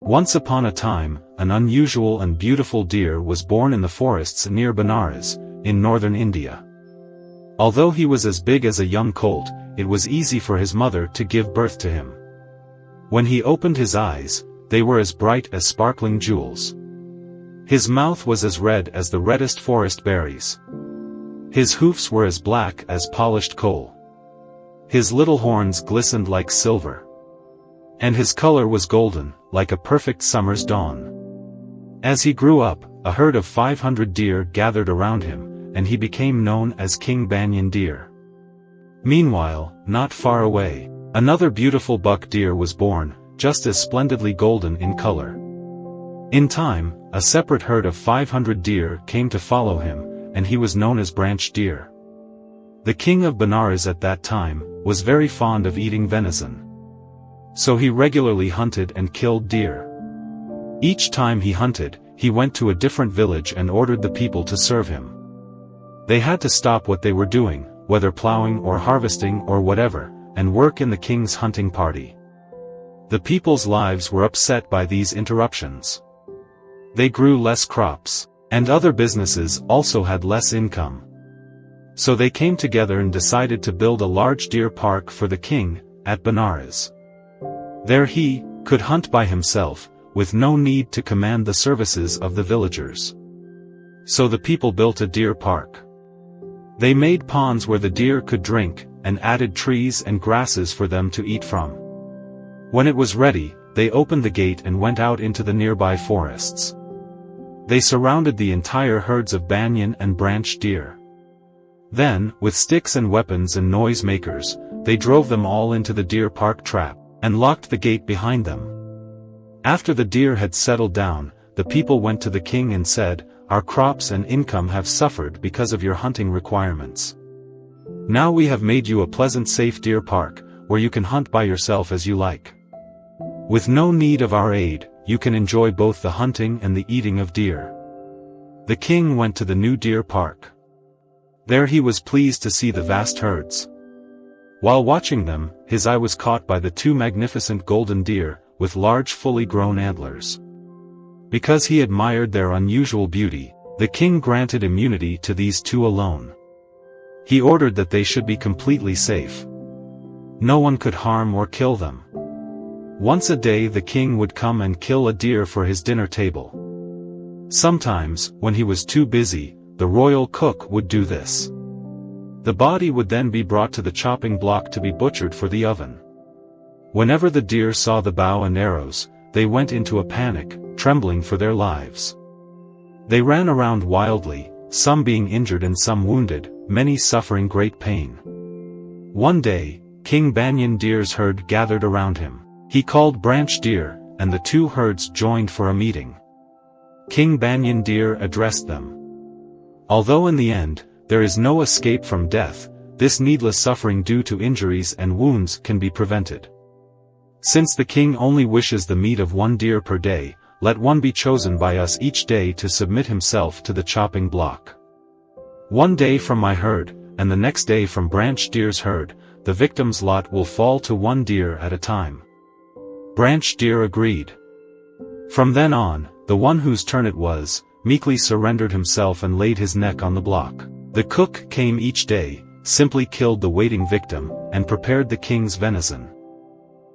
Once upon a time, an unusual and beautiful deer was born in the forests near Benares, in northern India. Although he was as big as a young colt, it was easy for his mother to give birth to him. When he opened his eyes, they were as bright as sparkling jewels. His mouth was as red as the reddest forest berries. His hoofs were as black as polished coal. His little horns glistened like silver. And his color was golden, like a perfect summer's dawn. As he grew up, a herd of 500 deer gathered around him, and he became known as King Banyan Deer. Meanwhile, not far away, another beautiful buck deer was born, just as splendidly golden in color. In time, a separate herd of 500 deer came to follow him, and he was known as Branch Deer. The king of Benares at that time was very fond of eating venison. So he regularly hunted and killed deer. Each time he hunted, he went to a different village and ordered the people to serve him. They had to stop what they were doing, whether plowing or harvesting or whatever, and work in the king's hunting party. The people's lives were upset by these interruptions. They grew less crops, and other businesses also had less income. So they came together and decided to build a large deer park for the king, at Benares. There he could hunt by himself, with no need to command the services of the villagers. So the people built a deer park. They made ponds where the deer could drink, and added trees and grasses for them to eat from. When it was ready, they opened the gate and went out into the nearby forests. They surrounded the entire herds of banyan and branch deer. Then, with sticks and weapons and noisemakers, they drove them all into the deer park trap, and locked the gate behind them. After the deer had settled down, the people went to the king and said, "Our crops and income have suffered because of your hunting requirements. Now we have made you a pleasant safe deer park, where you can hunt by yourself as you like. With no need of our aid, you can enjoy both the hunting and the eating of deer." The king went to the new deer park. There he was pleased to see the vast herds. While watching them, his eye was caught by the two magnificent golden deer, with large fully grown antlers. Because he admired their unusual beauty, the king granted immunity to these two alone. He ordered that they should be completely safe. No one could harm or kill them. Once a day the king would come and kill a deer for his dinner table. Sometimes, when he was too busy, the royal cook would do this. The body would then be brought to the chopping block to be butchered for the oven. Whenever the deer saw the bow and arrows, they went into a panic, trembling for their lives. They ran around wildly, some being injured and some wounded, many suffering great pain. One day, King Banyan Deer's herd gathered around him. He called Branch Deer, and the two herds joined for a meeting. King Banyan Deer addressed them. Although in the end, there is no escape from death, this needless suffering due to injuries and wounds can be prevented. Since the king only wishes the meat of one deer per day, let one be chosen by us each day to submit himself to the chopping block. One day from my herd, and the next day from Branch Deer's herd, the victim's lot will fall to one deer at a time. Branch Deer agreed. From then on, the one whose turn it was, meekly surrendered himself and laid his neck on the block. The cook came each day, simply killed the waiting victim, and prepared the king's venison.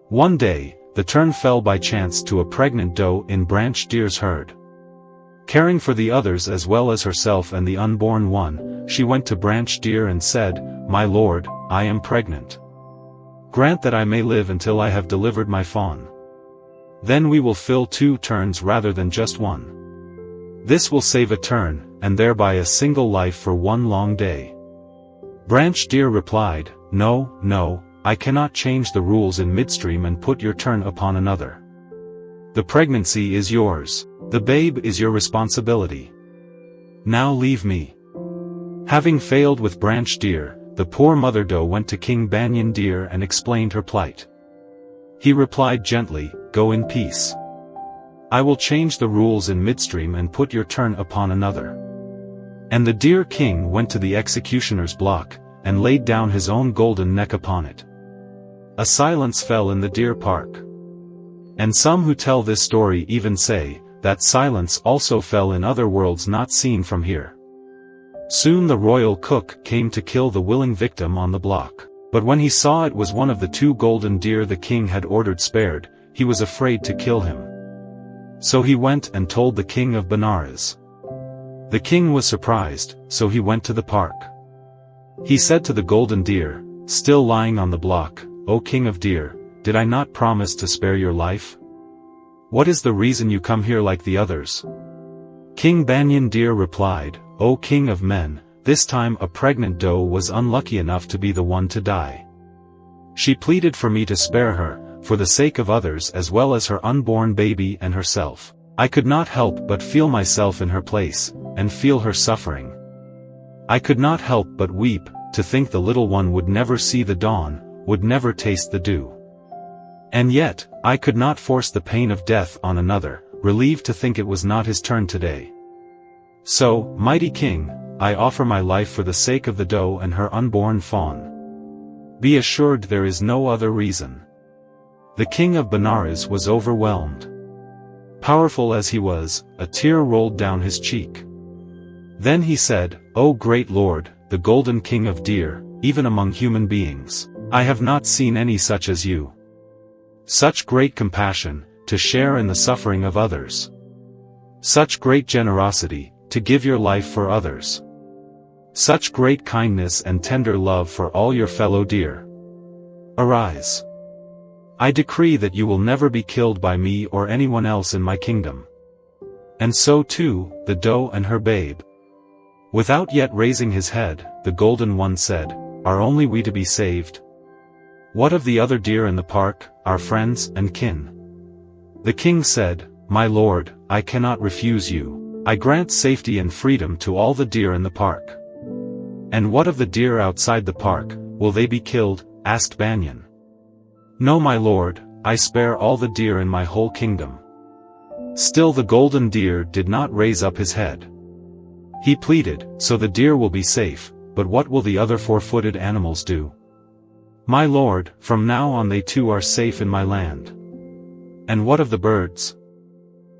One day, the turn fell by chance to a pregnant doe in Branch Deer's herd. Caring for the others as well as herself and the unborn one, she went to Branch Deer and said, "My lord, I am pregnant. Grant that I may live until I have delivered my fawn. Then we will fill 2 turns rather than just one. This will save a turn, and thereby a single life for one long day." Branch Deer replied, "No, no, I cannot change the rules in midstream and put your turn upon another. The pregnancy is yours. The babe is your responsibility. Now leave me." Having failed with Branch Deer, the poor mother doe went to King Banyan Deer and explained her plight. He replied gently, "Go in peace. I will change the rules in midstream and put your turn upon another." And the deer king went to the executioner's block, and laid down his own golden neck upon it. A silence fell in the deer park. And some who tell this story even say that silence also fell in other worlds not seen from here. Soon the royal cook came to kill the willing victim on the block. But when he saw it was one of the 2 golden deer the king had ordered spared, he was afraid to kill him. So he went and told the king of Benares. The king was surprised, so he went to the park. He said to the golden deer, still lying on the block, "O king of deer, did I not promise to spare your life? What is the reason you come here like the others?" King Banyan Deer replied, "O king of men, this time a pregnant doe was unlucky enough to be the one to die. She pleaded for me to spare her, for the sake of others as well as her unborn baby and herself. I could not help but feel myself in her place, and feel her suffering. I could not help but weep, to think the little one would never see the dawn, would never taste the dew. And yet, I could not force the pain of death on another, relieved to think it was not his turn today. So, mighty king, I offer my life for the sake of the doe and her unborn fawn. Be assured there is no other reason." The king of Benares was overwhelmed. Powerful as he was, a tear rolled down his cheek. Then he said, "O great Lord, the golden king of deer, even among human beings, I have not seen any such as you. Such great compassion, to share in the suffering of others. Such great generosity, to give your life for others. Such great kindness and tender love for all your fellow deer. Arise. I decree that you will never be killed by me or anyone else in my kingdom. And so too, the doe and her babe." Without yet raising his head, the golden one said, "Are only we to be saved? What of the other deer in the park, our friends and kin?" The king said, "My lord, I cannot refuse you. I grant safety and freedom to all the deer in the park." "And what of the deer outside the park, will they be killed?" asked Banyan. "No, my lord, I spare all the deer in my whole kingdom." Still the golden deer did not raise up his head. He pleaded, "So the deer will be safe, but what will the other 4-footed animals do?" "My lord, from now on they too are safe in my land." "And what of the birds?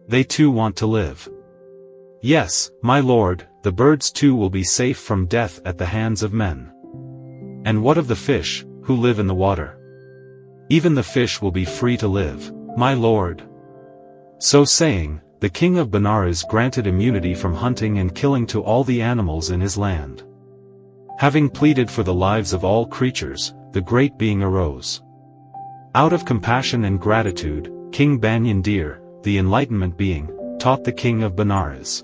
They too want to live." "Yes, my lord, the birds too will be safe from death at the hands of men." "And what of the fish, who live in the water? Even the fish will be free to live, my lord." So saying, the king of Benares granted immunity from hunting and killing to all the animals in his land. Having pleaded for the lives of all creatures, the great being arose. Out of compassion and gratitude, King Banyan Deer, the enlightenment being, taught the king of Benares.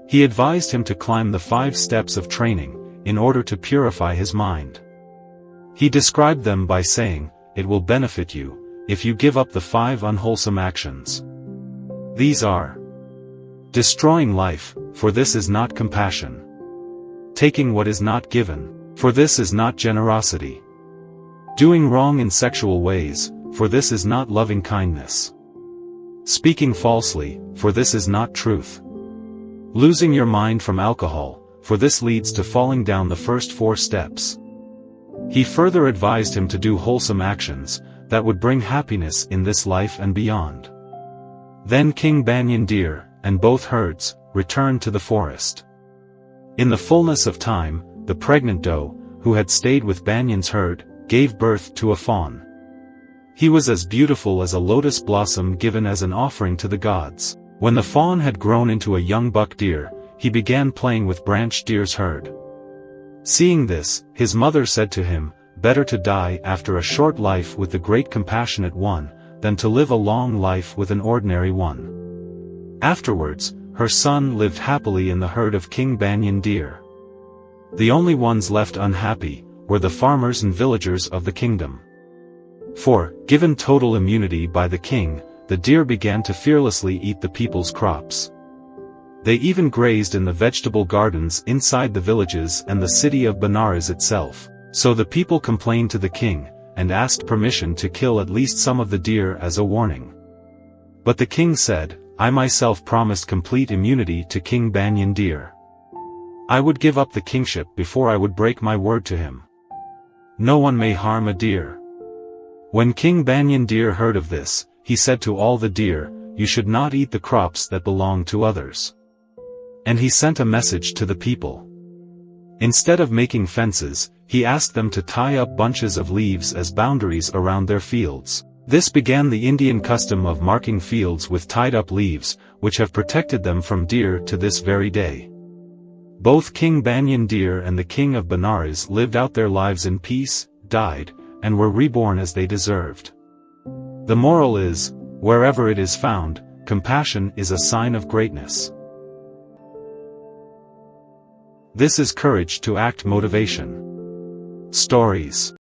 He advised him to climb the 5 steps of training, in order to purify his mind. He described them by saying, "It will benefit you, if you give up the 5 unwholesome actions. These are: destroying life, for this is not compassion. Taking what is not given, for this is not generosity. Doing wrong in sexual ways, for this is not loving kindness. Speaking falsely, for this is not truth. Losing your mind from alcohol, for this leads to falling down the first 4 steps." He further advised him to do wholesome actions, that would bring happiness in this life and beyond. Then King Banyan Deer, and both herds, returned to the forest. In the fullness of time, the pregnant doe, who had stayed with Banyan's herd, gave birth to a fawn. He was as beautiful as a lotus blossom given as an offering to the gods. When the fawn had grown into a young buck deer, he began playing with Branch Deer's herd. Seeing this, his mother said to him, "Better to die after a short life with the great compassionate one, than to live a long life with an ordinary one." Afterwards, her son lived happily in the herd of King Banyan Deer. The only ones left unhappy, were the farmers and villagers of the kingdom. For, given total immunity by the king, the deer began to fearlessly eat the people's crops. They even grazed in the vegetable gardens inside the villages and the city of Benares itself, so the people complained to the king, and asked permission to kill at least some of the deer as a warning. But the king said, "I myself promised complete immunity to King Banyan Deer. I would give up the kingship before I would break my word to him. No one may harm a deer." When King Banyan Deer heard of this, he said to all the deer, "You should not eat the crops that belong to others." And he sent a message to the people. Instead of making fences, he asked them to tie up bunches of leaves as boundaries around their fields. This began the Indian custom of marking fields with tied-up leaves, which have protected them from deer to this very day. Both King Banyan Deer and the King of Benares lived out their lives in peace, died, and were reborn as they deserved. The moral is, wherever it is found, compassion is a sign of greatness. This is Courage to Act Motivation Stories.